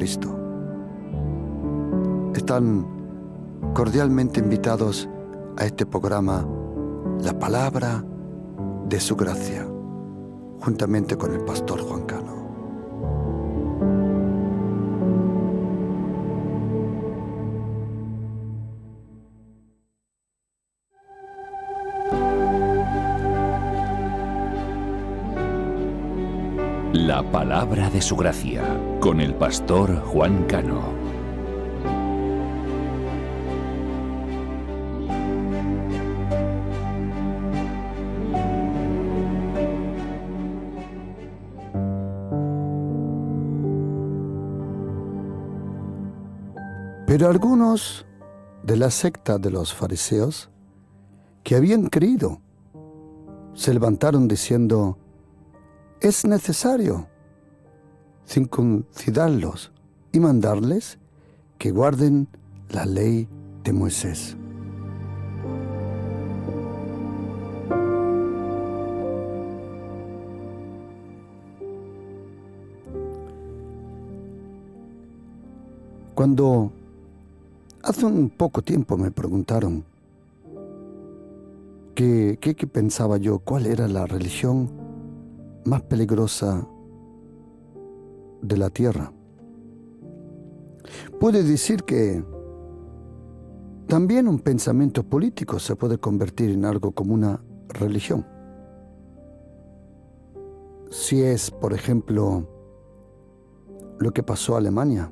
Jesucristo. Están cordialmente invitados a este programa La Palabra de Su Gracia, juntamente con el pastor Juan Cano. La Palabra de Su Gracia, con el pastor Juan Cano. Pero algunos de la secta de los fariseos que habían creído se levantaron diciendo: es necesario circuncidarlos y mandarles que guarden la ley de Moisés. Cuando hace un poco tiempo me preguntaron qué pensaba yo, cuál era la religión más peligrosa de la tierra, puede decir que también un pensamiento político se puede convertir en algo como una religión. Si es, por ejemplo, lo que pasó a Alemania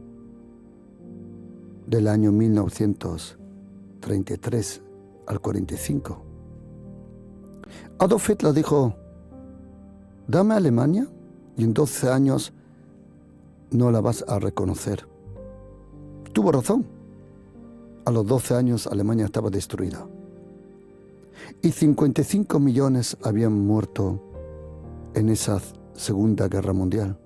del año 1933 al 45. Adolf Hitler dijo: dame a Alemania y en 12 años no la vas a reconocer. Tuvo razón. A los 12 años Alemania estaba destruida. Y 55 millones habían muerto en esa Segunda Guerra Mundial.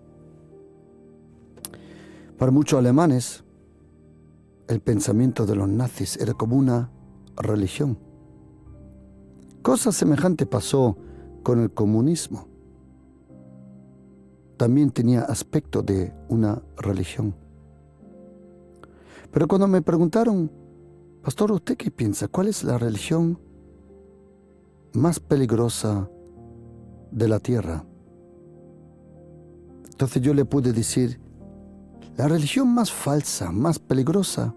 Para muchos alemanes, el pensamiento de los nazis era como una religión. Cosa semejante pasó con el comunismo. También tenía aspecto de una religión. Pero cuando me preguntaron: pastor, ¿usted qué piensa? ¿Cuál es la religión más peligrosa de la tierra? Entonces yo le pude decir: la religión más falsa, más peligrosa,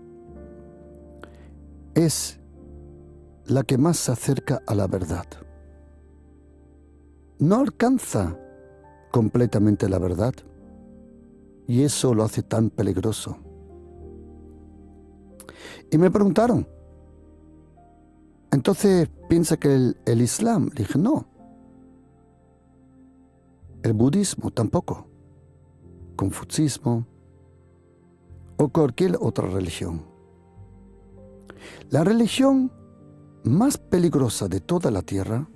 es la que más se acerca a la verdad. No alcanza completamente la verdad, y eso lo hace tan peligroso. Y me preguntaron: entonces, ¿piensa que el Islam? Le dije: no. El budismo tampoco. Confucismo o cualquier otra religión. La religión más peligrosa de toda la tierra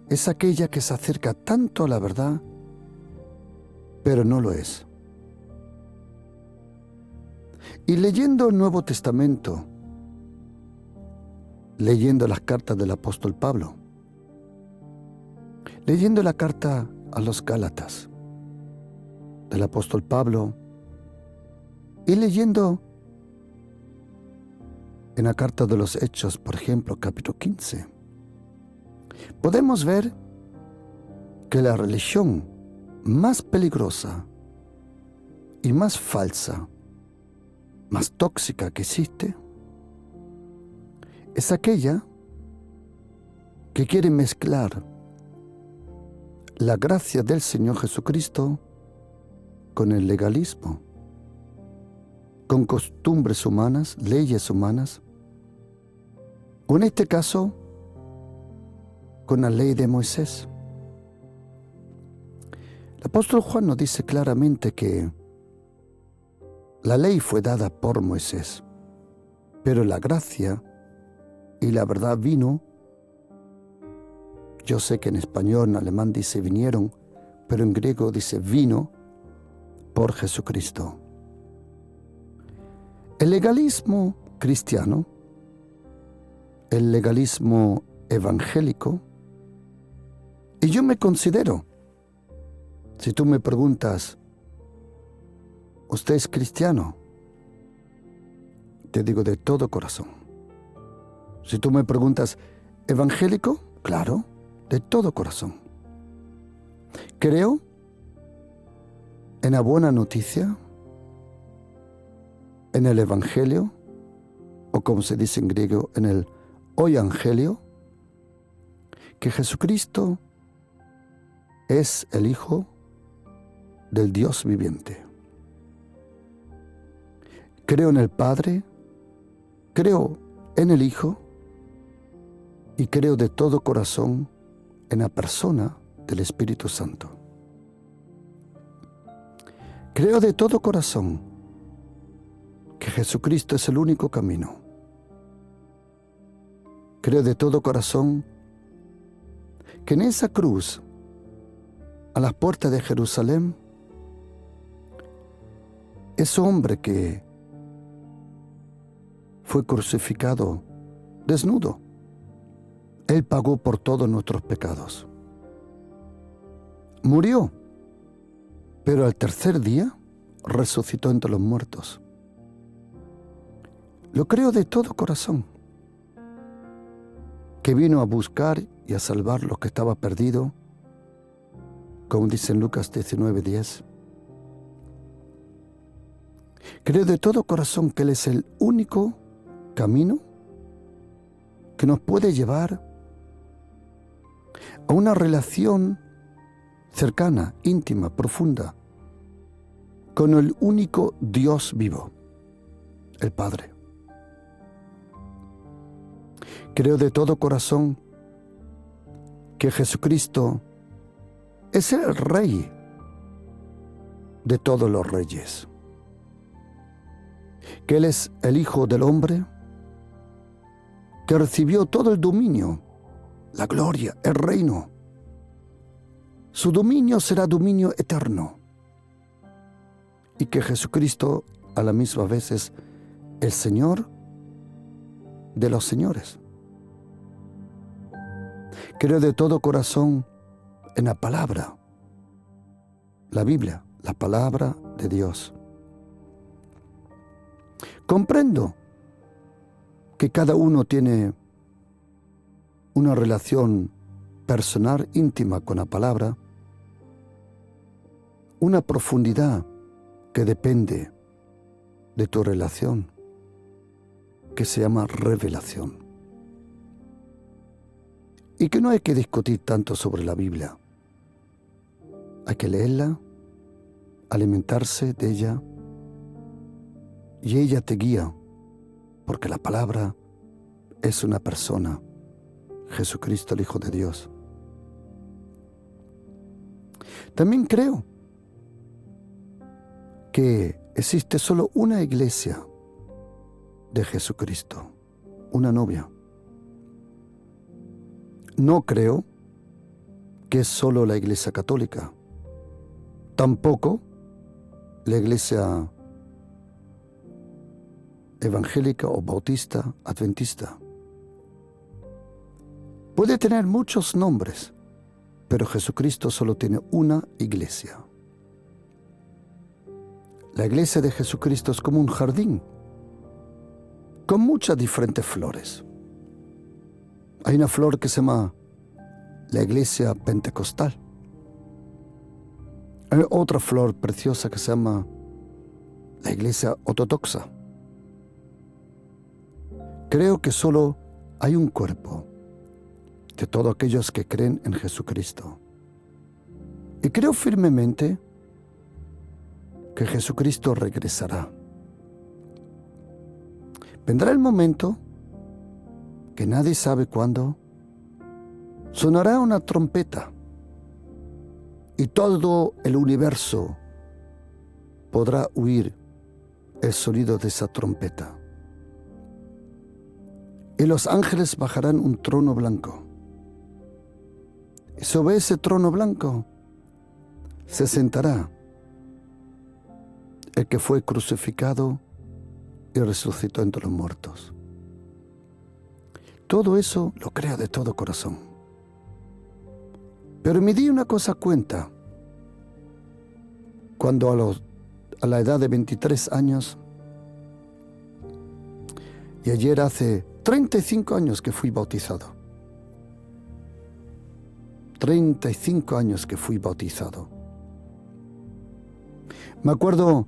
es aquella que se acerca tanto a la verdad, pero no lo es. Y leyendo el Nuevo Testamento, leyendo las cartas del apóstol Pablo, leyendo la carta a los Gálatas del apóstol Pablo, y leyendo en la carta de los Hechos, por ejemplo, capítulo 15, podemos ver que la religión más peligrosa y más falsa, más tóxica que existe, es aquella que quiere mezclar la gracia del Señor Jesucristo con el legalismo, con costumbres humanas, leyes humanas, o en este caso, con la ley de Moisés. El apóstol Juan nos dice claramente que la ley fue dada por Moisés, pero la gracia y la verdad vino. Yo sé que en español, en alemán dice vinieron, pero en griego dice vino por Jesucristo. El legalismo cristiano, el legalismo evangélico, y yo me considero, si tú me preguntas, ¿Usted es cristiano? Te digo de todo corazón. Si tú me preguntas, ¿evangélico? Claro, de todo corazón. Creo en la buena noticia, en el evangelio, o como se dice en griego, en el euangelio, que Jesucristo es el Hijo del Dios viviente. Creo en el Padre, creo en el Hijo y creo de todo corazón en la persona del Espíritu Santo. Creo de todo corazón que Jesucristo es el único camino. Creo de todo corazón que en esa cruz, a las puertas de Jerusalén, ese hombre que fue crucificado desnudo, Él pagó por todos nuestros pecados. Murió, pero al tercer día resucitó entre los muertos. Lo creo de todo corazón, que vino a buscar y a salvar lo que estaba perdido, como dice en Lucas 19:10. Creo de todo corazón que Él es el único camino que nos puede llevar a una relación cercana, íntima, profunda, con el único Dios vivo, el Padre. Creo de todo corazón que Jesucristo es el Rey de todos los reyes, que Él es el Hijo del hombre, que recibió todo el dominio, la gloria, el reino. Su dominio será dominio eterno. Y que Jesucristo a la misma vez es el Señor de los señores. Creo de todo corazón en la palabra, la Biblia, la palabra de Dios. Comprendo que cada uno tiene una relación personal íntima con la palabra, una profundidad que depende de tu relación, que se llama revelación. Y que no hay que discutir tanto sobre la Biblia. Hay que leerla, alimentarse de ella, y ella te guía, porque la palabra es una persona, Jesucristo, el Hijo de Dios. También creo que existe solo una iglesia de Jesucristo, una novia. No creo que es solo la iglesia católica, tampoco la iglesia evangélica o bautista, adventista. Puede tener muchos nombres, pero Jesucristo solo tiene una iglesia. La iglesia de Jesucristo es como un jardín, con muchas diferentes flores. Hay una flor que se llama la iglesia pentecostal. Hay otra flor preciosa que se llama la iglesia ortodoxa. Creo que solo hay un cuerpo de todos aquellos que creen en Jesucristo. Y creo firmemente que Jesucristo regresará. Vendrá el momento que nadie sabe cuándo, sonará una trompeta y todo el universo podrá oír el sonido de esa trompeta. Y los ángeles bajarán un trono blanco. Y sobre ese trono blanco se sentará el que fue crucificado y resucitó entre los muertos. Todo eso lo creo de todo corazón. Pero me di una cosa cuenta. Cuando a la edad de 23 años y ayer hace 35 años que fui bautizado. 35 años que fui bautizado. Me acuerdo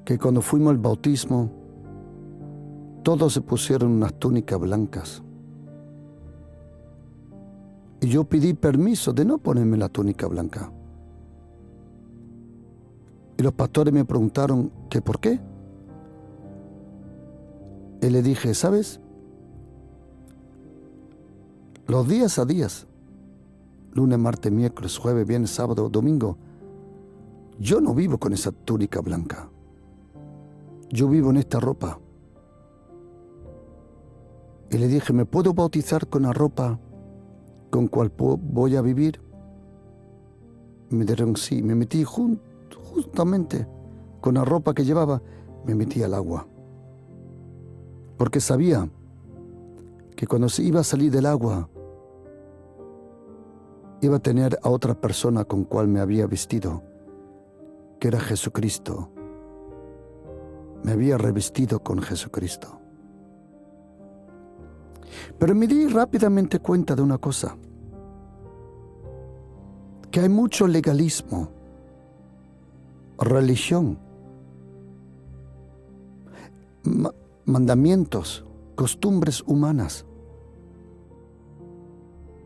que cuando fuimos al bautismo, todos se pusieron unas túnicas blancas. Y yo pedí permiso de no ponerme la túnica blanca. Y los pastores me preguntaron que por qué. Y le dije, ¿sabes? Los días a días, lunes, martes, miércoles, jueves, viernes, sábado, domingo, yo no vivo con esa túnica blanca. Yo vivo en esta ropa. Y le dije, ¿me puedo bautizar con la ropa con cual voy a vivir? Me dijeron sí. Me metí justamente con la ropa que llevaba, me metí al agua. Porque sabía que cuando se iba a salir del agua, iba a tener a otra persona con cual me había vestido, que era Jesucristo. Me había revestido con Jesucristo. Pero me di rápidamente cuenta de una cosa, que hay mucho legalismo, religión, mandamientos, costumbres humanas,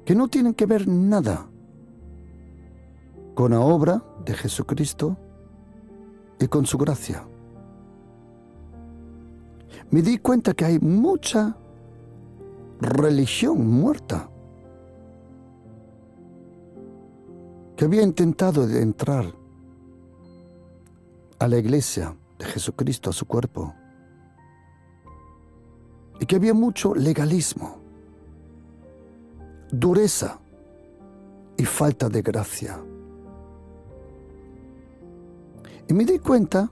que no tienen que ver nada con la obra de Jesucristo y con su gracia. Me di cuenta que hay mucha religión muerta que había intentado de entrar a la iglesia de Jesucristo, a su cuerpo, y que había mucho legalismo, dureza y falta de gracia. Y me di cuenta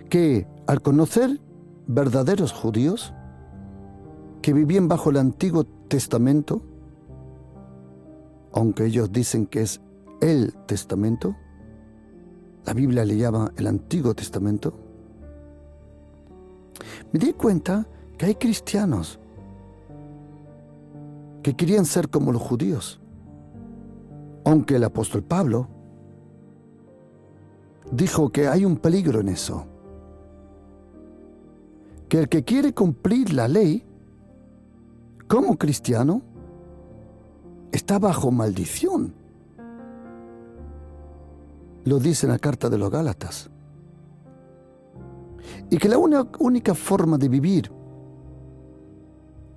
que al conocer verdaderos judíos que vivían bajo el Antiguo Testamento, aunque ellos dicen que es el Testamento, la Biblia le llama el Antiguo Testamento, me di cuenta que hay cristianos que querían ser como los judíos, aunque el apóstol Pablo dijo que hay un peligro en eso, que el que quiere cumplir la ley como cristiano está bajo maldición. Lo dice en la carta de los Gálatas. Y que la única forma de vivir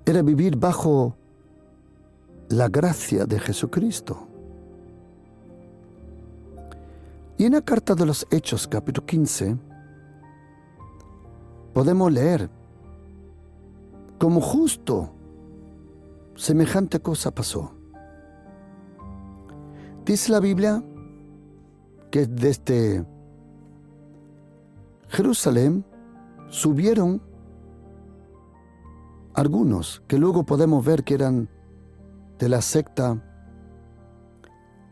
era vivir bajo la gracia de Jesucristo. Y en la carta de los Hechos, capítulo 15, podemos leer como justo semejante cosa pasó. Dice la Biblia que desde Jerusalén subieron algunos que luego podemos ver que eran de la secta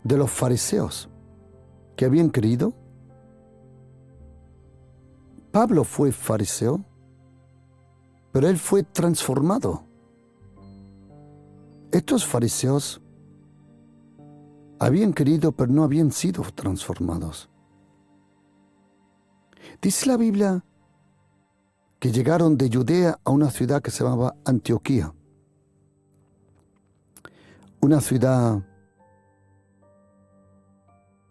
de los fariseos, que habían creído. Pablo fue fariseo, pero él fue transformado. Estos fariseos habían creído, pero no habían sido transformados. Dice la Biblia que llegaron de Judea a una ciudad que se llamaba Antioquía, una ciudad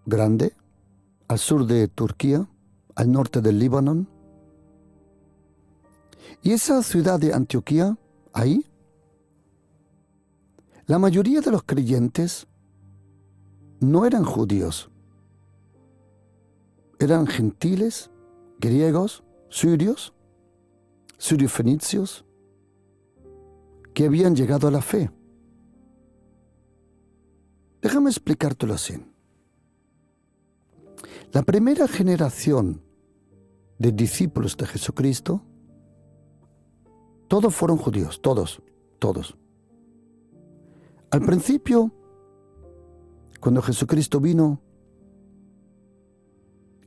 grande al sur de Turquía, al norte del Líbano. Y esa ciudad de Antioquía, ahí, la mayoría de los creyentes no eran judíos, eran gentiles, griegos, sirio-fenicios, que habían llegado a la fe. Déjame explicártelo así. La primera generación de discípulos de Jesucristo, todos fueron judíos, todos. Al principio, cuando Jesucristo vino,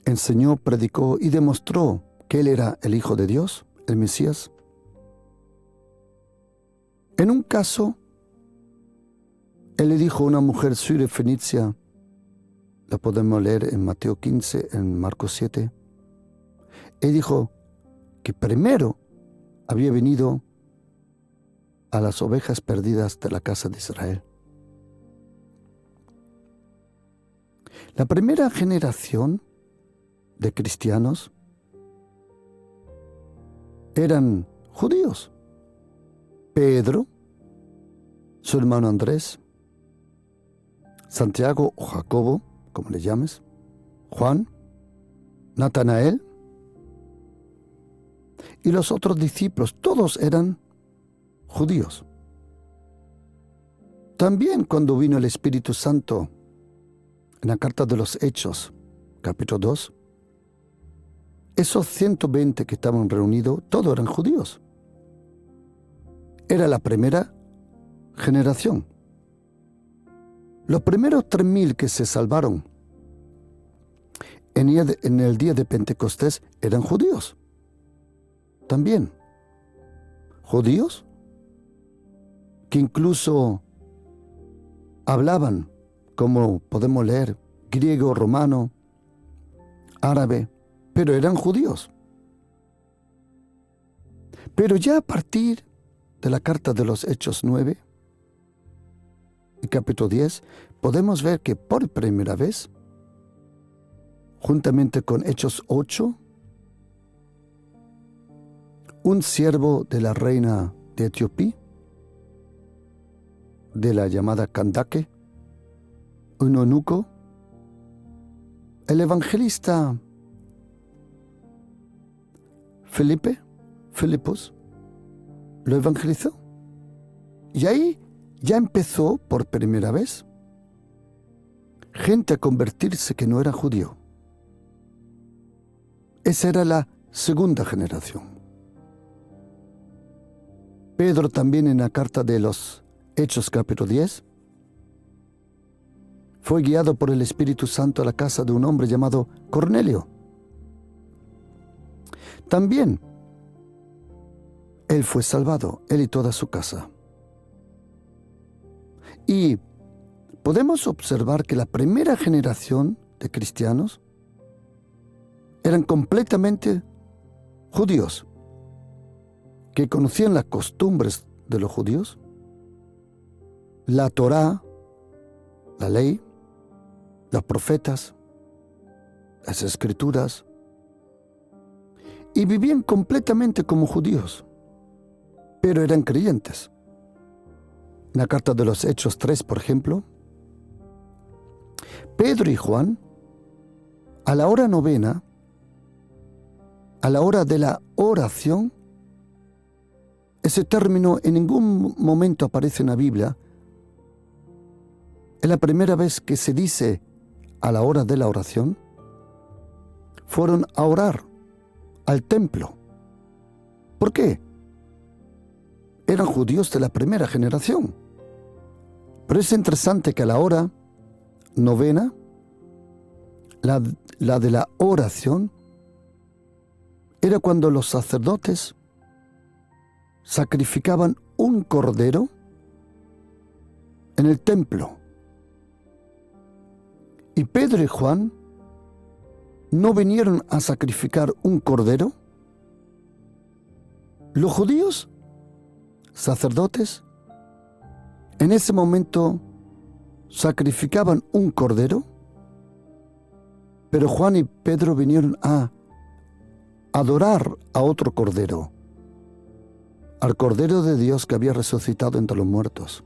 enseñó, predicó y demostró que Él era el Hijo de Dios, el Mesías. En un caso, Él le dijo a una mujer sirio-fenicia, la podemos leer en Mateo 15, en Marcos 7, Él dijo que primero había venido a las ovejas perdidas de la casa de Israel. La primera generación de cristianos eran judíos. Pedro, su hermano Andrés, Santiago o Jacobo, como le llames, Juan, Natanael y los otros discípulos, todos eran judíos. También cuando vino el Espíritu Santo, en la carta de los Hechos, capítulo 2, esos 120 que estaban reunidos, todos eran judíos. Era la primera generación. Los primeros 3.000 que se salvaron en el día de Pentecostés eran judíos. También. Judíos que incluso hablaban, como podemos leer, griego, romano, árabe, pero eran judíos. Pero ya a partir de la carta de los Hechos 9 y capítulo 10, podemos ver que por primera vez, juntamente con Hechos 8, un siervo de la reina de Etiopía, de la llamada Candace, un eunuco, el evangelista Filipos, lo evangelizó. Y ahí ya empezó por primera vez gente a convertirse que no era judío. Esa era la segunda generación. Pedro también en la carta de los Hechos capítulo 10 fue guiado por el Espíritu Santo a la casa de un hombre llamado Cornelio. También él fue salvado, él y toda su casa. Y podemos observar que la primera generación de cristianos eran completamente judíos, que conocían las costumbres de los judíos, la Torá, la ley, los profetas, las escrituras, y vivían completamente como judíos, pero eran creyentes. En la carta de los Hechos 3, por ejemplo, Pedro y Juan, a la hora novena, a la hora de la oración, ese término en ningún momento aparece en la Biblia. Es la primera vez que se dice a la hora de la oración. Fueron a orar al templo. ¿Por qué? Eran judíos de la primera generación. Pero es interesante que a la hora novena, la de la oración, era cuando los sacerdotes sacrificaban un cordero en el templo. Y Pedro y Juan no vinieron a sacrificar un cordero. Los judíos, sacerdotes, en ese momento sacrificaban un cordero, pero Juan y Pedro vinieron a adorar a otro cordero, al Cordero de Dios que había resucitado entre los muertos.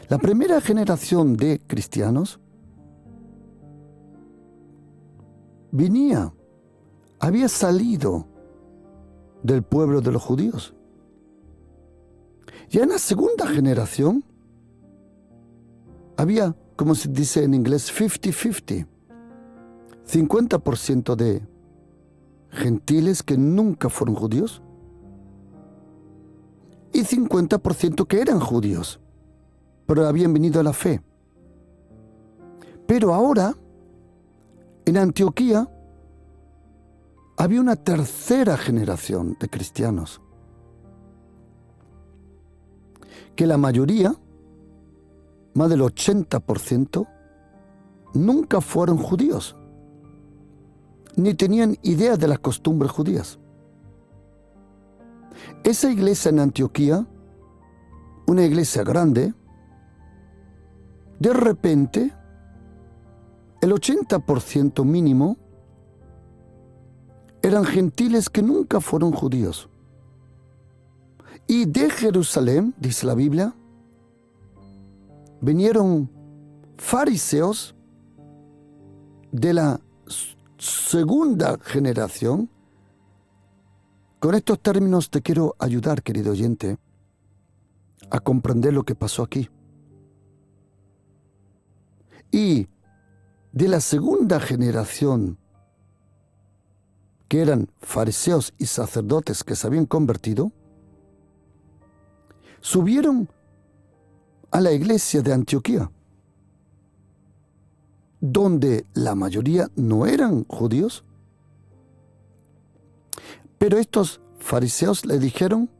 La primera generación de cristianos había salido del pueblo de los judíos. Ya en la segunda generación había, como se dice en inglés, 50-50, 50% de gentiles que nunca fueron judíos y 50% que eran judíos, pero habían venido a la fe. Pero ahora En Antioquía había una tercera generación de cristianos, que la mayoría, más del 80%, nunca fueron judíos, ni tenían idea de las costumbres judías. Esa iglesia en Antioquía, una iglesia grande, de repente, el 80% mínimo eran gentiles que nunca fueron judíos. Y de Jerusalén, dice la Biblia, vinieron fariseos de la segunda generación. Con estos términos te quiero ayudar, querido oyente, a comprender lo que pasó aquí. Y de la segunda generación, que eran fariseos y sacerdotes que se habían convertido, subieron a la iglesia de Antioquía, donde la mayoría no eran judíos. Pero estos fariseos le dijeron,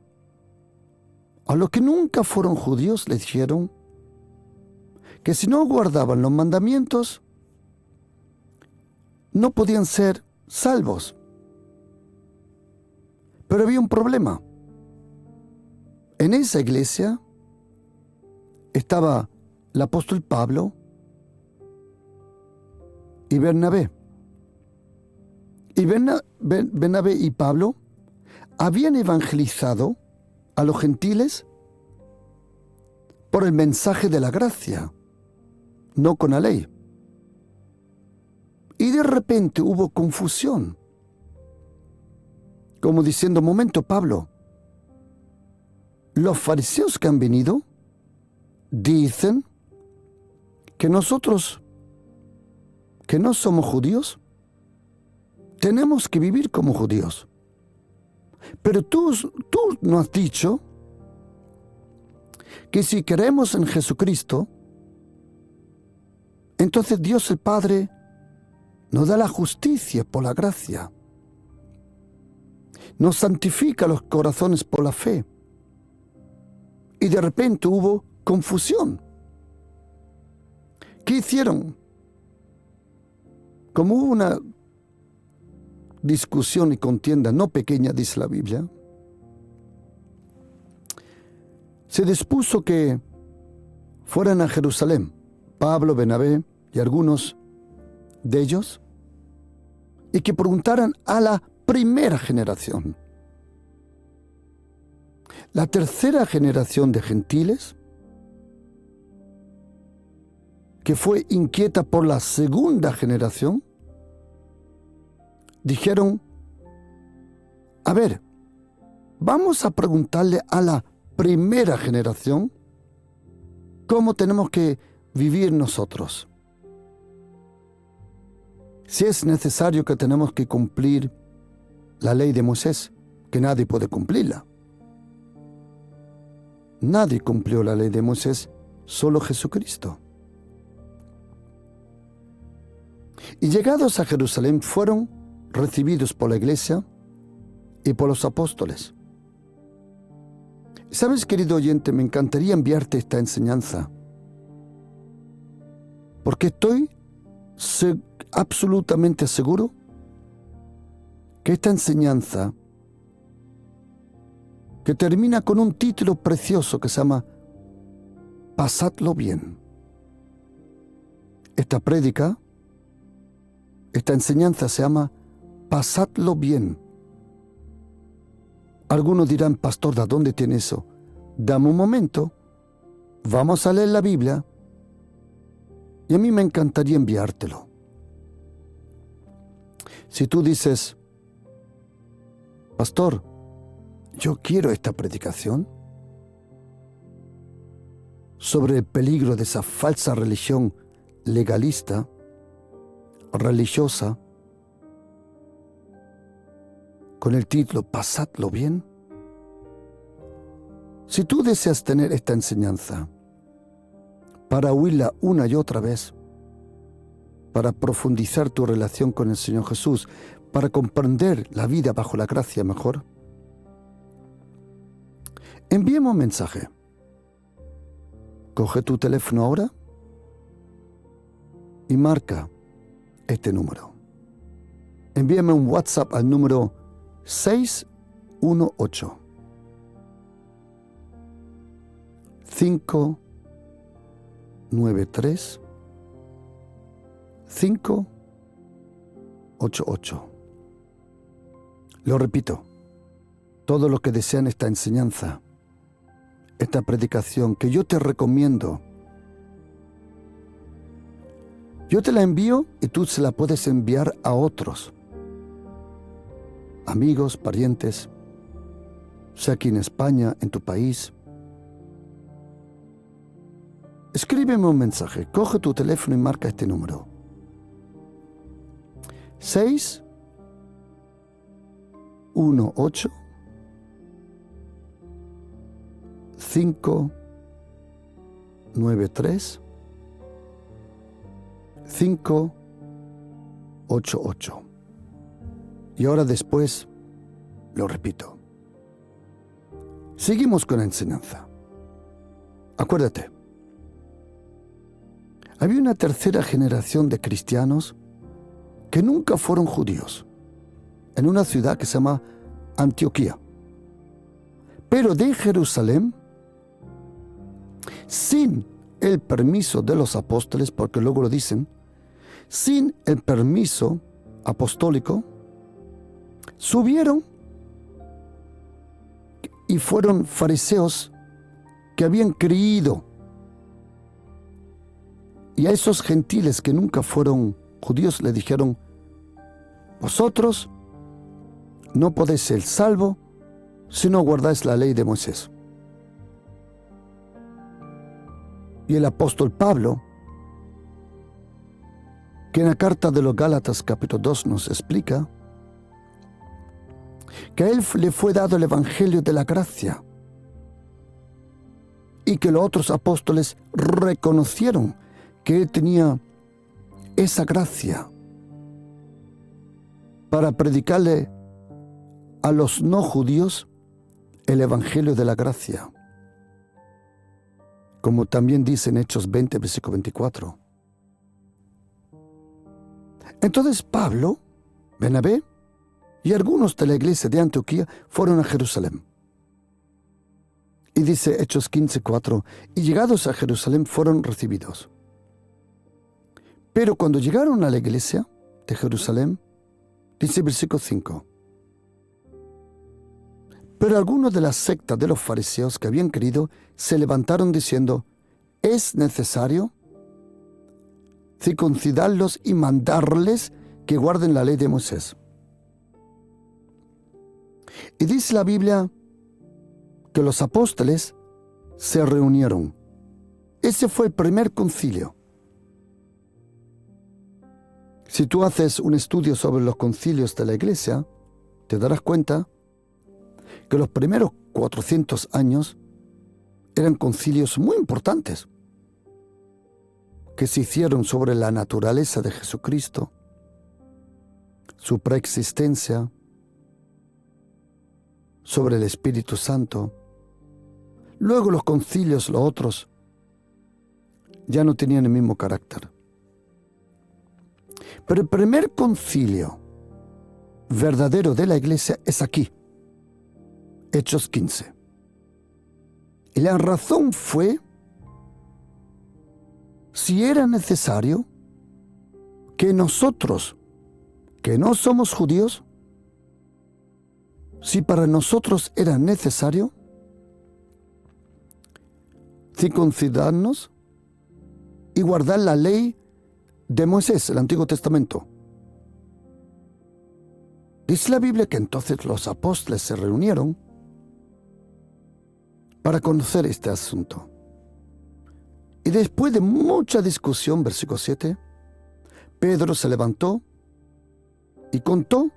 a los que nunca fueron judíos, le dijeron que si no guardaban los mandamientos, no podían ser salvos. Pero había un problema. En esa iglesia estaba el apóstol Pablo y Bernabé. Y Bernabé y Pablo habían evangelizado a los gentiles por el mensaje de la gracia, no con la ley. Y de repente hubo confusión, como diciendo, momento, Pablo, los fariseos que han venido dicen que nosotros, que no somos judíos, tenemos que vivir como judíos. Pero tú nos has dicho que si creemos en Jesucristo, entonces Dios el Padre nos da la justicia por la gracia. Nos santifica los corazones por la fe. Y de repente hubo confusión. ¿Qué hicieron? Como hubo una discusión y contienda no pequeña, dice la Biblia, se dispuso que fueran a Jerusalén Pablo, Bernabé y algunos de ellos, y que preguntaran a la primera generación. La tercera generación de gentiles, que fue inquieta por la segunda generación, dijeron, a ver, vamos a preguntarle a la primera generación cómo tenemos que vivir nosotros. Si es necesario que tenemos que cumplir la ley de Moisés, que nadie puede cumplirla. Nadie cumplió la ley de Moisés, solo Jesucristo. Y llegados a Jerusalén fueron recibidos por la iglesia y por los apóstoles. ¿Sabes, querido oyente? Me encantaría enviarte esta enseñanza, porque estoy absolutamente seguro que esta enseñanza, que termina con un título precioso que se llama Pasadlo bien. Esta prédica, esta enseñanza se llama Pasadlo bien. Algunos dirán, pastor, ¿de dónde tiene eso? Dame un momento, vamos a leer la Biblia y a mí me encantaría enviártelo. Si tú dices, pastor, yo quiero esta predicación sobre el peligro de esa falsa religión legalista, religiosa, con el título Pasadlo bien. Si tú deseas tener esta enseñanza para oírla una y otra vez, para profundizar tu relación con el Señor Jesús, para comprender la vida bajo la gracia mejor, envíame un mensaje. Coge tu teléfono ahora y marca este número. Envíame un WhatsApp al número 618 593 588. Lo repito, todos los que desean esta enseñanza, esta predicación que yo te recomiendo, yo te la envío y tú se la puedes enviar a otros, amigos, parientes, sea aquí en España, en tu país. Escríbeme un mensaje, coge tu teléfono y marca este número. 618 593 588. Y ahora después lo repito. Seguimos con la enseñanza. Acuérdate, había una tercera generación de cristianos que nunca fueron judíos, en una ciudad que se llama Antioquía. Pero de Jerusalén, sin el permiso de los apóstoles, porque luego lo dicen, sin el permiso apostólico, subieron y fueron fariseos que habían creído. Y a esos gentiles que nunca fueron judíos le dijeron: vosotros no podéis ser salvos si no guardáis la ley de Moisés. Y el apóstol Pablo, que en la carta de los Gálatas capítulo 2 nos explica que a él le fue dado el evangelio de la gracia y que los otros apóstoles reconocieron que él tenía esa gracia para predicarle a los no judíos el evangelio de la gracia, como también dice en Hechos 20, versículo 24. Entonces Pablo, Bernabé y algunos de la iglesia de Antioquía fueron a Jerusalén. Y dice Hechos 15:4, y llegados a Jerusalén fueron recibidos. Pero cuando llegaron a la iglesia de Jerusalén, dice versículo 5, pero algunos de la secta de los fariseos que habían creído se levantaron diciendo: es necesario circuncidarlos y mandarles que guarden la ley de Moisés. Y dice la Biblia que los apóstoles se reunieron. Ese fue el primer concilio. Si tú haces un estudio sobre los concilios de la iglesia, te darás cuenta que los primeros 400 años eran concilios muy importantes que se hicieron sobre la naturaleza de Jesucristo, su preexistencia, sobre el Espíritu Santo. Luego los concilios, los otros, ya no tenían el mismo carácter. Pero el primer concilio verdadero de la iglesia es aquí, Hechos 15. Y la razón fue si era necesario que nosotros, que no somos judíos, si para nosotros era necesario circuncidarnos y guardar la ley de Moisés, el Antiguo Testamento. Dice la Biblia que entonces los apóstoles se reunieron para conocer este asunto. Y después de mucha discusión, versículo 7, Pedro se levantó y contó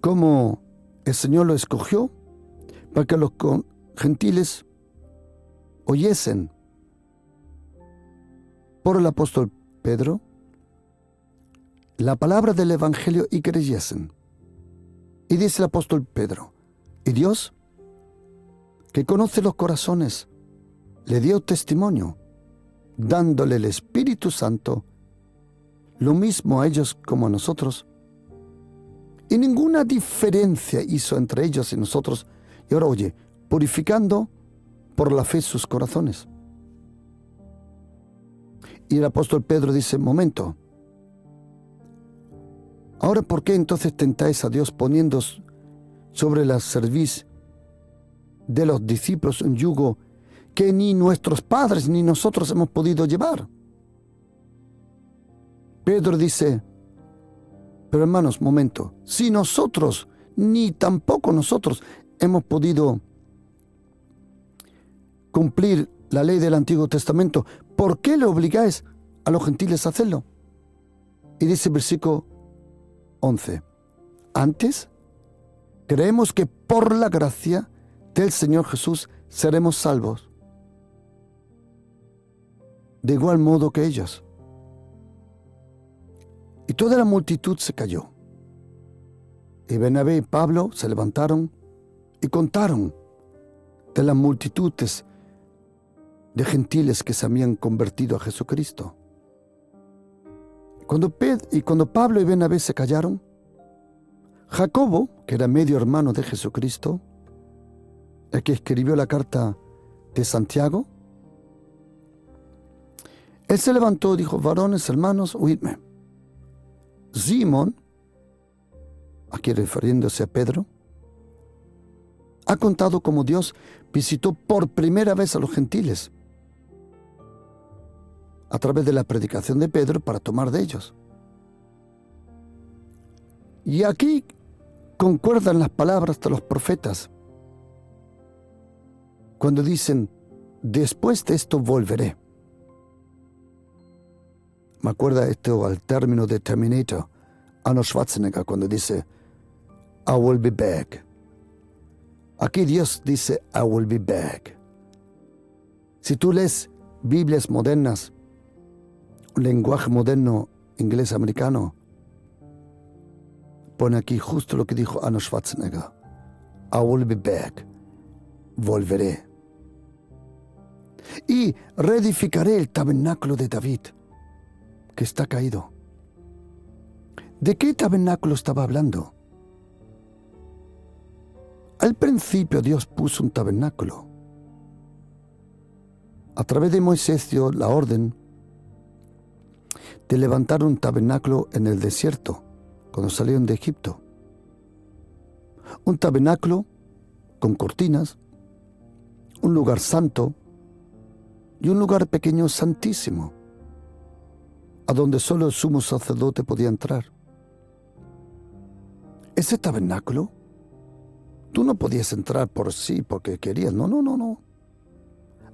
cómo el Señor lo escogió para que los gentiles oyesen por el apóstol Pedro la palabra del Evangelio y creyesen. Y dice el apóstol Pedro, y Dios, que conoce los corazones, le dio testimonio, dándole el Espíritu Santo, lo mismo a ellos como a nosotros. Y ninguna diferencia hizo entre ellos y nosotros. Y ahora oye, purificando por la fe sus corazones. Y el apóstol Pedro dice, momento, ahora ¿por qué entonces tentáis a Dios poniendo sobre la cerviz de los discípulos un yugo que ni nuestros padres ni nosotros hemos podido llevar? Pedro dice, pero hermanos, momento, si nosotros, ni tampoco nosotros, hemos podido cumplir la ley del Antiguo Testamento, ¿por qué le obligáis a los gentiles a hacerlo? Y dice el versículo 11, antes, creemos que por la gracia del Señor Jesús seremos salvos, de igual modo que ellos. Y toda la multitud se cayó. Y Bernabé y Pablo se levantaron y contaron de las multitudes de gentiles que se habían convertido a Jesucristo. Cuando Pablo y Bernabé se callaron, Jacobo, que era medio hermano de Jesucristo, el que escribió la carta de Santiago, él se levantó y dijo, varones, hermanos, oídme. Simón, aquí refiriéndose a Pedro, ha contado cómo Dios visitó por primera vez a los gentiles a través de la predicación de Pedro para tomar de ellos. Y aquí concuerdan las palabras de los profetas cuando dicen, después de esto volveré. Me acuerda esto al término de Terminator, Arnold Schwarzenegger, cuando dice, I will be back. Aquí Dios dice, I will be back. Si tú lees Biblias modernas, un lenguaje moderno inglés americano, pone aquí justo lo que dijo Arnold Schwarzenegger. I will be back. Volveré. Y reedificaré el tabernáculo de David, que está caído. ¿De qué tabernáculo estaba hablando? Al principio Dios puso un tabernáculo. A través de Moisés dio la orden de levantar un tabernáculo en el desierto, cuando salieron de Egipto. Un tabernáculo con cortinas, un lugar santo y un lugar pequeño santísimo, a donde solo el sumo sacerdote podía entrar. Ese tabernáculo, tú no podías entrar por sí, porque querías. No.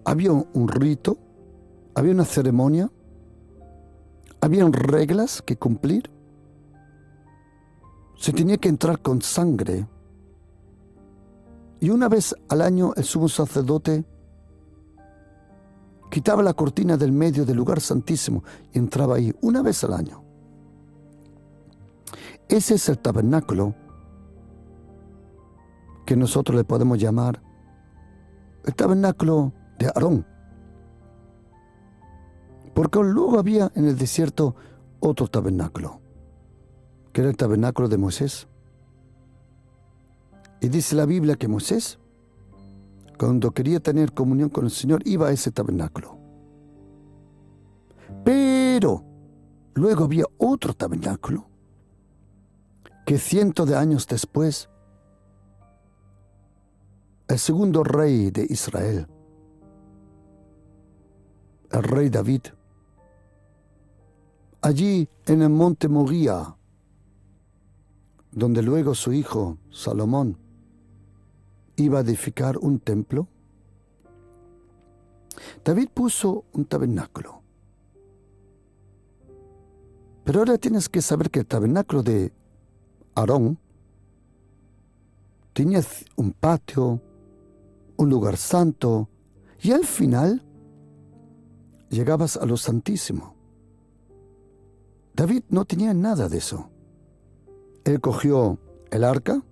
Había un rito, había una ceremonia, habían reglas que cumplir. Se tenía que entrar con sangre. Y una vez al año el sumo sacerdote quitaba la cortina del medio del lugar santísimo y entraba ahí una vez al año. Ese es el tabernáculo que nosotros le podemos llamar el tabernáculo de Aarón. Porque luego había en el desierto otro tabernáculo, que era el tabernáculo de Moisés. Y dice la Biblia que Moisés, cuando quería tener comunión con el Señor, iba a ese tabernáculo. Pero luego había otro tabernáculo que cientos de años después, el segundo rey de Israel, el rey David, allí en el monte Moría, donde luego su hijo Salomón iba a edificar un templo, David puso un tabernáculo. Pero ahora tienes que saber que el tabernáculo de Aarón tenía un patio, un lugar santo, y al final llegabas a lo santísimo. David no tenía nada de eso. Él cogió el arca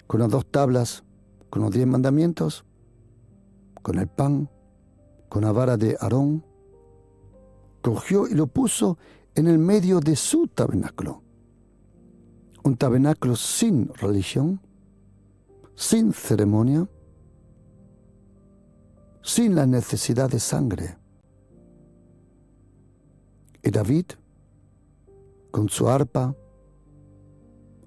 con las 2 tablas, con los 10 mandamientos, con el pan, con la vara de Aarón. Cogió y lo puso en el medio de su tabernáculo. Un tabernáculo sin religión, sin ceremonia, sin la necesidad de sangre. Y David, con su arpa,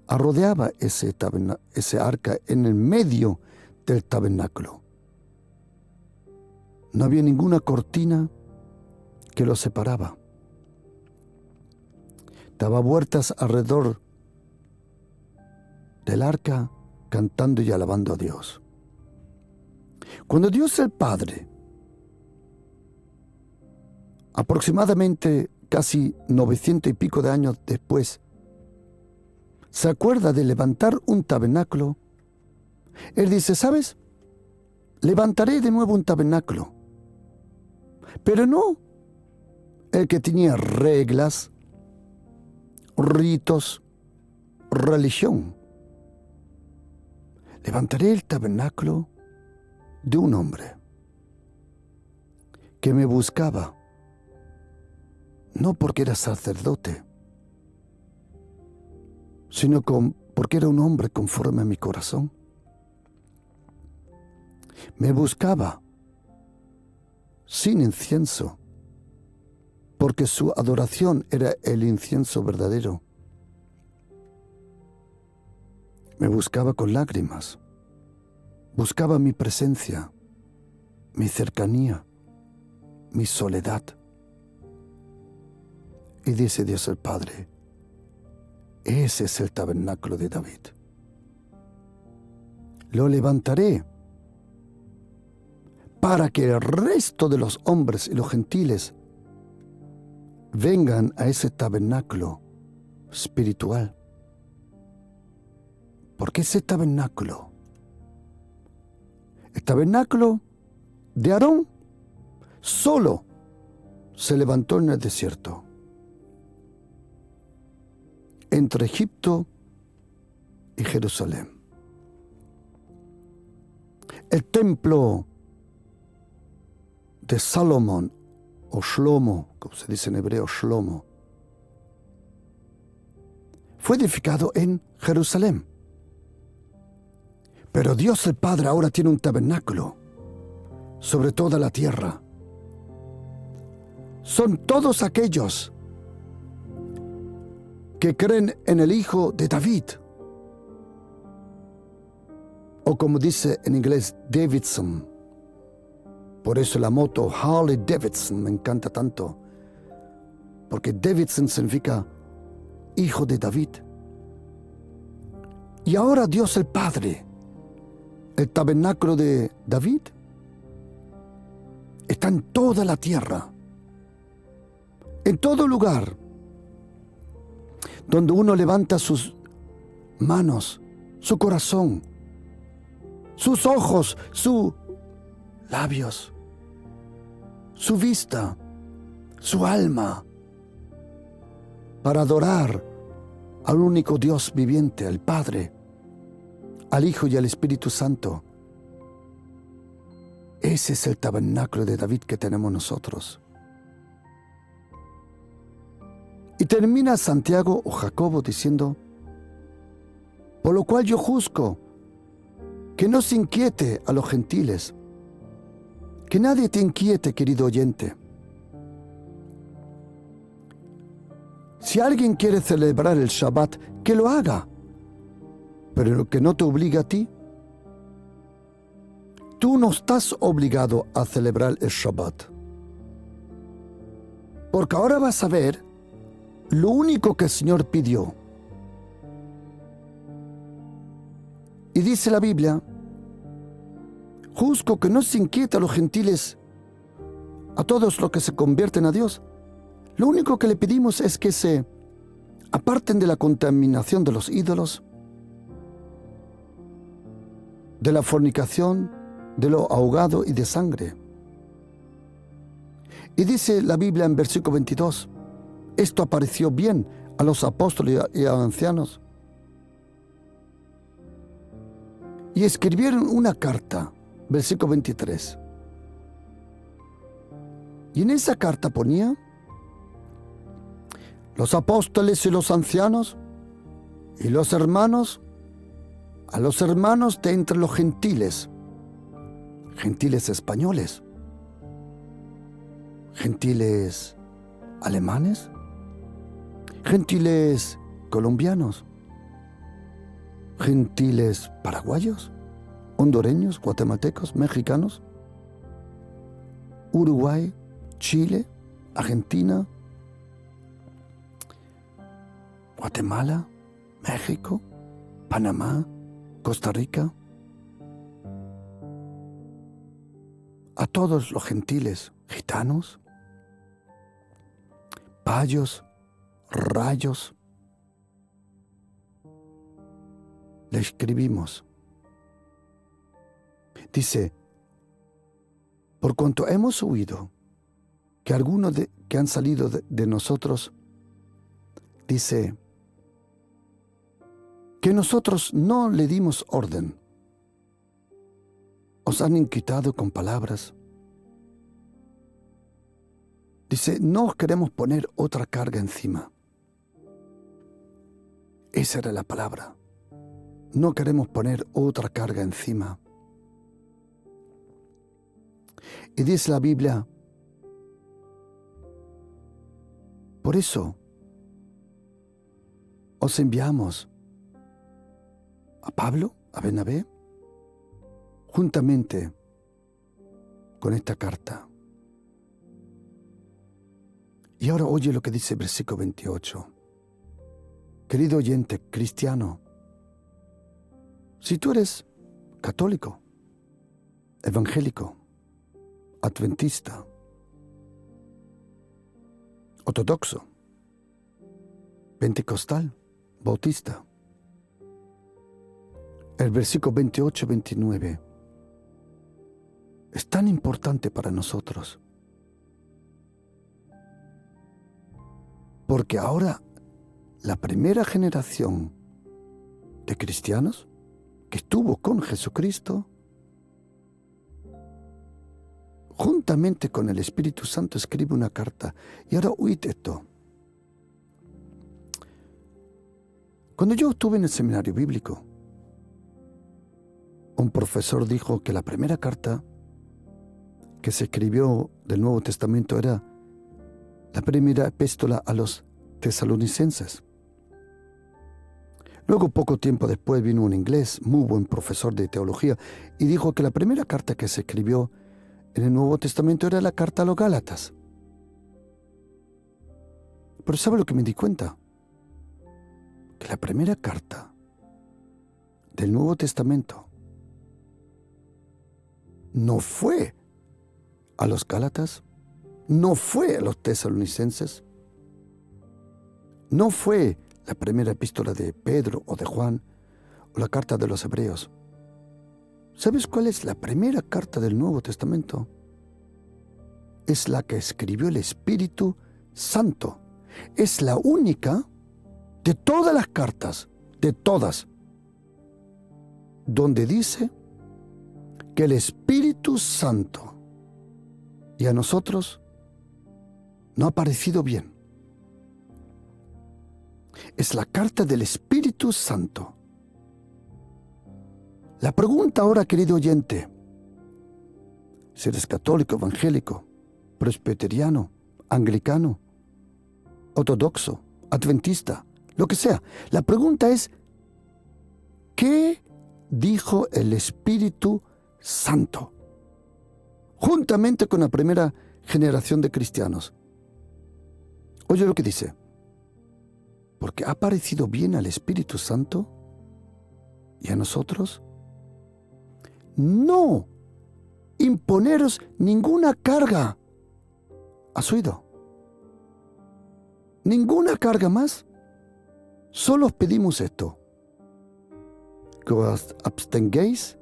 rodeaba ese arca en el medio del tabernáculo. No había ninguna cortina que lo separaba. Daba vueltas alrededor del arca, cantando y alabando a Dios. Cuando Dios el Padre, aproximadamente casi 900 y pico de años después, se acuerda de levantar un tabernáculo, Él dice, ¿sabes? Levantaré de nuevo un tabernáculo, pero no el que tenía reglas, ritos, religión. Levantaré el tabernáculo de un hombre que me buscaba, no porque era sacerdote, sino porque era un hombre conforme a mi corazón. Me buscaba sin incienso, porque su adoración era el incienso verdadero. Me buscaba con lágrimas, buscaba mi presencia, mi cercanía, mi soledad. Y dice Dios el Padre, ese es el tabernáculo de David. Lo levantaré para que el resto de los hombres y los gentiles vengan a ese tabernáculo espiritual. Porque ese tabernáculo, el tabernáculo de Aarón, solo se levantó en el desierto, entre Egipto y Jerusalén. El templo de Salomón, o Shlomo, como se dice en hebreo, Shlomo, fue edificado en Jerusalén. Pero Dios el Padre ahora tiene un tabernáculo sobre toda la tierra. Son todos aquellos que creen en el Hijo de David, o como dice en inglés, Davidson. Por eso la moto Harley Davidson me encanta tanto, porque Davidson significa Hijo de David. Y ahora Dios el Padre, el tabernáculo de David, está en toda la tierra, en todo lugar donde uno levanta sus manos, su corazón, sus ojos, sus labios, su vista, su alma, para adorar al único Dios viviente, al Padre, al Hijo y al Espíritu Santo. Ese es el tabernáculo de David que tenemos nosotros. Y termina Santiago o Jacobo diciendo, por lo cual yo juzgo que no se inquiete a los gentiles, que nadie te inquiete, querido oyente. Si alguien quiere celebrar el Shabbat, que lo haga, pero lo que no te obliga a ti. Tú no estás obligado a celebrar el Shabbat, porque ahora vas a ver lo único que el Señor pidió. Y dice la Biblia, juzgo que no se inquieta a los gentiles, a todos los que se convierten a Dios. Lo único que le pedimos es que se aparten de la contaminación de los ídolos, de la fornicación, de lo ahogado y de sangre. Y dice la Biblia en versículo 22, esto apareció bien a los apóstoles y a los ancianos. Y escribieron una carta, versículo 23. Y en esa carta ponía: los apóstoles y los ancianos y los hermanos, a los hermanos de entre los gentiles españoles, gentiles alemanes, gentiles colombianos, gentiles paraguayos, hondureños, guatemaltecos, mexicanos, Uruguay, Chile, Argentina, Guatemala, México, Panamá, Costa Rica. A todos los gentiles, gitanos, payos, rayos, le escribimos. Dice: por cuanto hemos oído que algunos que han salido de nosotros, dice, que nosotros no le dimos orden, os han inquietado con palabras. Dice, no os queremos poner otra carga encima. Esa era la palabra. No queremos poner otra carga encima. Y dice la Biblia, por eso os enviamos a Pablo, a Bernabé, juntamente con esta carta. Y ahora oye lo que dice el versículo 28. Querido oyente cristiano, si tú eres católico, evangélico, adventista, ortodoxo, pentecostal, bautista, el versículo 28-29 es tan importante para nosotros, porque ahora la primera generación de cristianos que estuvo con Jesucristo, juntamente con el Espíritu Santo, escribe una carta. Y ahora oíd esto. Cuando yo estuve en el seminario bíblico, un profesor dijo que la primera carta que se escribió del Nuevo Testamento era la primera epístola a los tesalonicenses. Luego, poco tiempo después, vino un inglés, muy buen profesor de teología, y dijo que la primera carta que se escribió en el Nuevo Testamento era la carta a los Gálatas. Pero ¿sabe lo que me di cuenta? Que la primera carta del Nuevo Testamento no fue a los Gálatas, no fue a los tesalonicenses, no fue la primera epístola de Pedro o de Juan o la carta de los Hebreos. ¿Sabes cuál es la primera carta del Nuevo Testamento? Es la que escribió el Espíritu Santo. Es la única de todas las cartas, de todas, donde dice que el Espíritu Santo, y a nosotros no ha parecido bien. Es la carta del Espíritu Santo. La pregunta ahora, querido oyente, si eres católico, evangélico, presbiteriano, anglicano, ortodoxo, adventista, lo que sea, la pregunta es, ¿qué dijo el Espíritu Santo? Juntamente con la primera generación de cristianos. Oye lo que dice. Porque ha parecido bien al Espíritu Santo y a nosotros no imponeros ninguna carga. ¿Has oído? Ninguna carga más. Solo os pedimos esto: que os abstengáis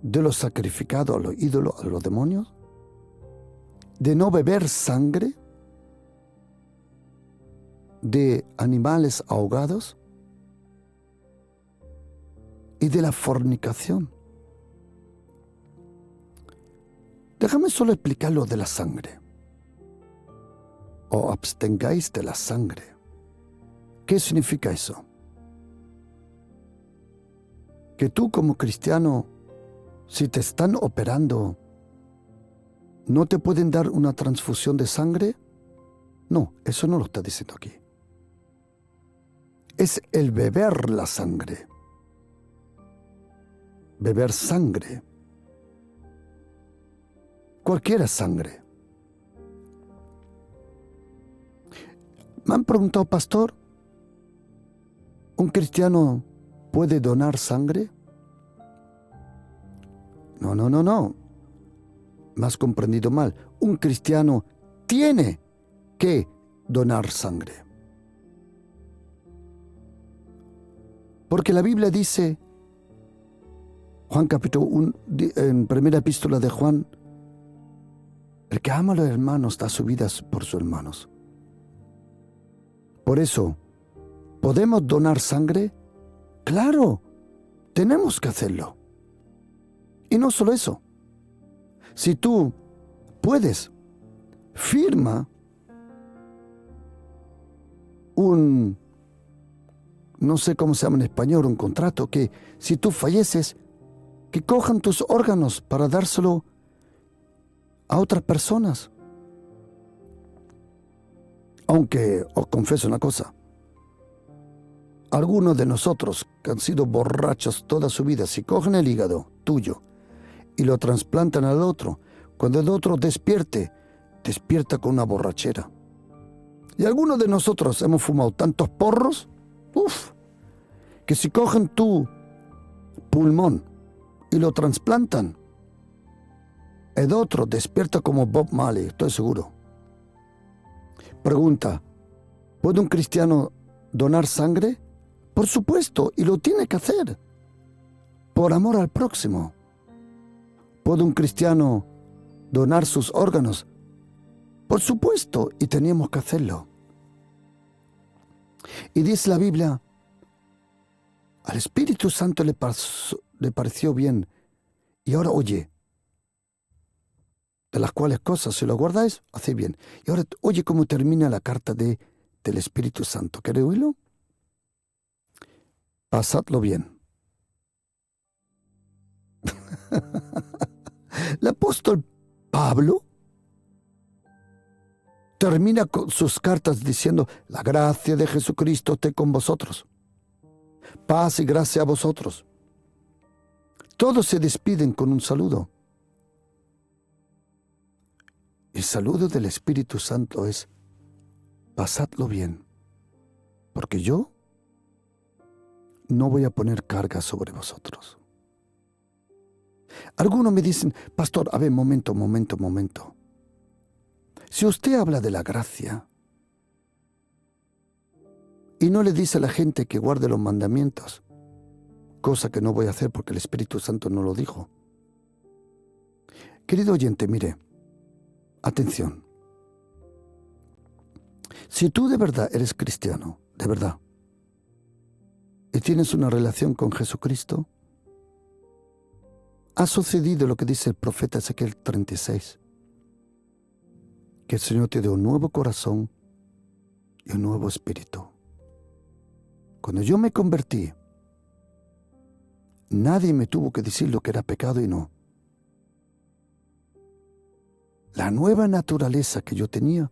de lo sacrificado a los ídolos, a los demonios, de no beber sangre de animales ahogados y de la fornicación. Déjame solo explicar lo de la sangre. O abstengáis de la sangre. ¿Qué significa eso? Que tú como cristiano, si te están operando, ¿no te pueden dar una transfusión de sangre? No, eso no lo está diciendo aquí. Es el beber la sangre. Beber sangre. Cualquier sangre. Me han preguntado, pastor, ¿un cristiano puede donar sangre? No. Me has comprendido mal. Un cristiano tiene que donar sangre. Porque la Biblia dice, Juan capítulo 1, en primera epístola de Juan, el que ama a los hermanos da su vida por sus hermanos. Por eso, ¿podemos donar sangre? ¡Claro! Tenemos que hacerlo. Y no solo eso. Si tú puedes, firma no sé cómo se llama en español, un contrato, que si tú falleces, que cojan tus órganos para dárselo a otras personas. Aunque os confieso una cosa, algunos de nosotros que han sido borrachos toda su vida, si cogen el hígado tuyo y lo trasplantan al otro, cuando el otro despierta con una borrachera. Y algunos de nosotros hemos fumado tantos porros, que si cogen tu pulmón y lo trasplantan, el otro despierta como Bob Marley, estoy seguro. Pregunta, ¿puede un cristiano donar sangre? Por supuesto, y lo tiene que hacer, por amor al próximo. ¿Puede un cristiano donar sus órganos? Por supuesto, y teníamos que hacerlo. Y dice la Biblia, al Espíritu Santo le pareció bien. Y ahora oye, de las cuales cosas, si lo guardáis, hacéis bien. Y ahora oye cómo termina la carta del Espíritu Santo. ¿Queréis oírlo? Pasadlo bien. El apóstol Pablo termina con sus cartas diciendo, la gracia de Jesucristo esté con vosotros. Paz y gracia a vosotros. Todos se despiden con un saludo. El saludo del Espíritu Santo es, pasadlo bien, porque yo no voy a poner carga sobre vosotros. Algunos me dicen, pastor, a ver, momento. Si usted habla de la gracia y no le dice a la gente que guarde los mandamientos, cosa que no voy a hacer porque el Espíritu Santo no lo dijo. Querido oyente, mire, atención. Si tú de verdad eres cristiano, de verdad, y tienes una relación con Jesucristo, ha sucedido lo que dice el profeta Ezequiel 36, que el Señor te dio un nuevo corazón y un nuevo espíritu. Cuando yo me convertí, nadie me tuvo que decir lo que era pecado y no. La nueva naturaleza que yo tenía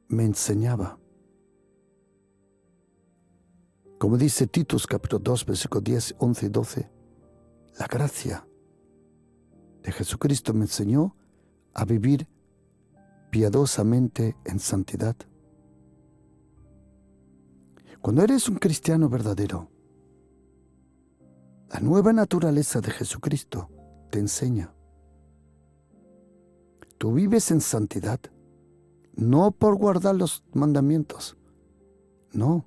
me enseñaba. Como dice Titus capítulo 2, versículos 10, 11 y 12, la gracia de Jesucristo me enseñó a vivir piadosamente en santidad. Cuando eres un cristiano verdadero, la nueva naturaleza de Jesucristo te enseña. Tú vives en santidad, no por guardar los mandamientos, no.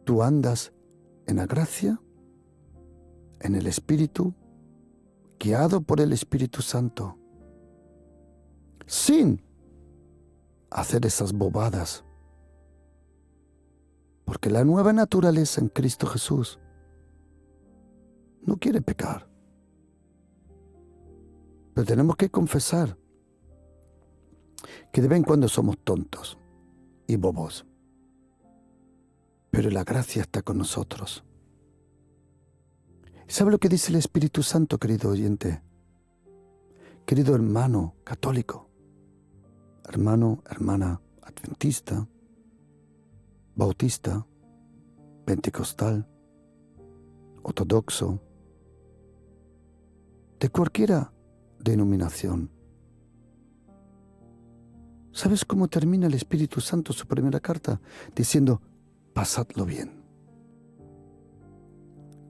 Tú andas en la gracia, en el Espíritu guiado por el Espíritu Santo, sin hacer esas bobadas. Porque la nueva naturaleza en Cristo Jesús no quiere pecar. Pero tenemos que confesar que de vez en cuando somos tontos y bobos. Pero la gracia está con nosotros. ¿Sabe lo que dice el Espíritu Santo, querido oyente? Querido hermano católico, hermano, hermana adventista, bautista, pentecostal, ortodoxo, de cualquiera denominación. ¿Sabes cómo termina el Espíritu Santo su primera carta? Diciendo, pasadlo bien.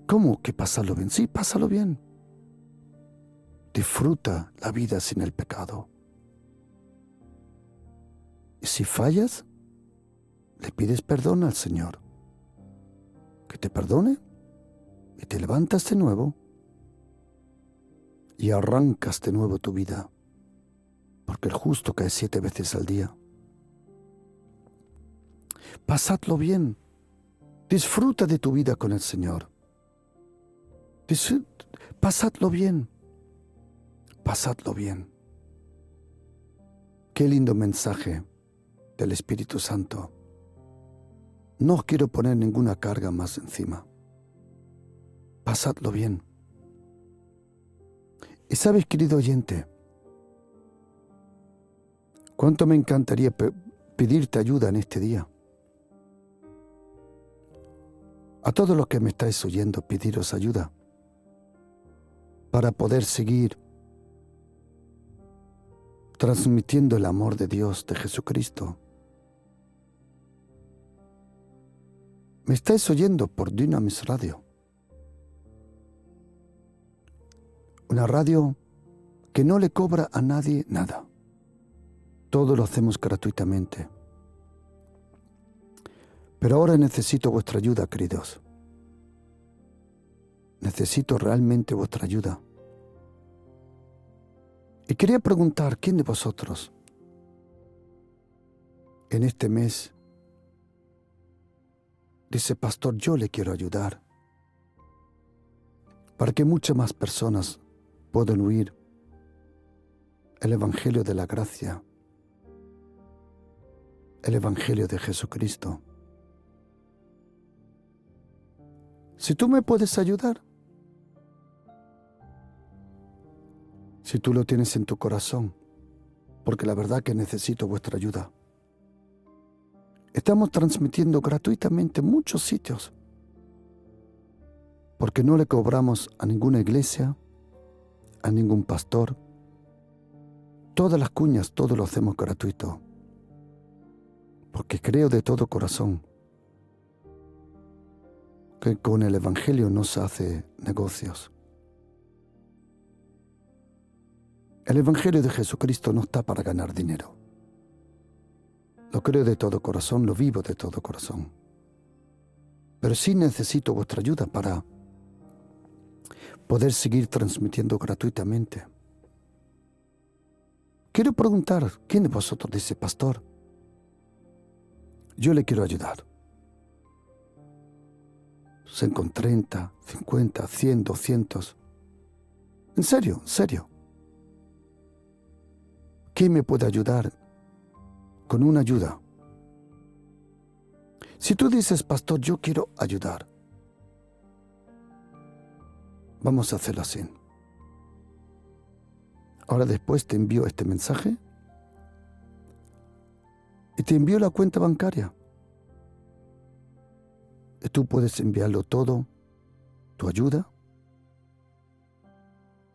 ¿Cómo que pasadlo bien? Sí, pásalo bien. Disfruta la vida sin el pecado. Y si fallas, le pides perdón al Señor. Que te perdone y te levantas de nuevo y arrancas de nuevo tu vida. Porque el justo cae 7 veces al día. Pasadlo bien. Disfruta de tu vida con el Señor. Pasadlo bien. Pasadlo bien. Qué lindo mensaje del Espíritu Santo. No os quiero poner ninguna carga más encima. Pasadlo bien. Y sabes, querido oyente, cuánto me encantaría pedirte ayuda en este día. A todos los que me estáis oyendo, pediros ayuda para poder seguir transmitiendo el amor de Dios, de Jesucristo. Me estáis oyendo por Dynamis Radio, una radio que no le cobra a nadie nada. Todo lo hacemos gratuitamente. Pero ahora necesito vuestra ayuda, queridos. Necesito realmente vuestra ayuda. Y quería preguntar, ¿quién de vosotros en este mes dice, pastor, yo le quiero ayudar para que muchas más personas puedan oír el Evangelio de la gracia, el Evangelio de Jesucristo? Si tú me puedes ayudar, si tú lo tienes en tu corazón, porque la verdad que necesito vuestra ayuda. Estamos transmitiendo gratuitamente en muchos sitios, porque no le cobramos a ninguna iglesia, a ningún pastor. Todas las cuñas, todo lo hacemos gratuito, porque creo de todo corazón que con el Evangelio no se hace negocios. El Evangelio de Jesucristo no está para ganar dinero. Lo creo de todo corazón, lo vivo de todo corazón. Pero sí necesito vuestra ayuda para poder seguir transmitiendo gratuitamente. Quiero preguntar, ¿quién de vosotros dice, pastor, yo le quiero ayudar? Sean con 30, 50, 100, 200. En serio, en serio. ¿Quién me puede ayudar con una ayuda? Si tú dices, pastor, yo quiero ayudar, vamos a hacerlo así. Ahora después te envío este mensaje y te envío la cuenta bancaria. Y tú puedes enviarlo todo, tu ayuda,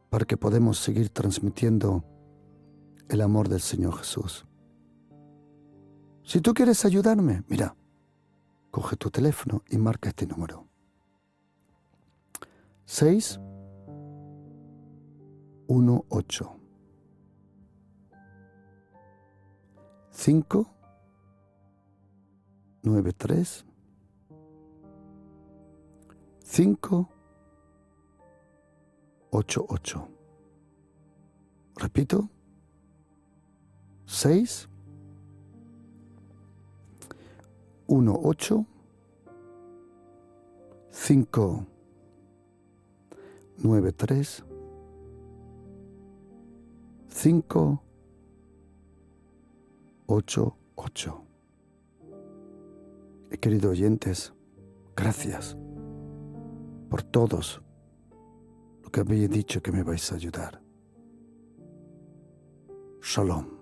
para que podamos seguir transmitiendo el amor del Señor Jesús. Si tú quieres ayudarme, mira, coge tu teléfono y marca este número. 618 593 588. Repito. 6 1 8 5 9 3 5 8 8. Queridos oyentes, gracias por todos lo que habéis dicho que me vais a ayudar. Shalom.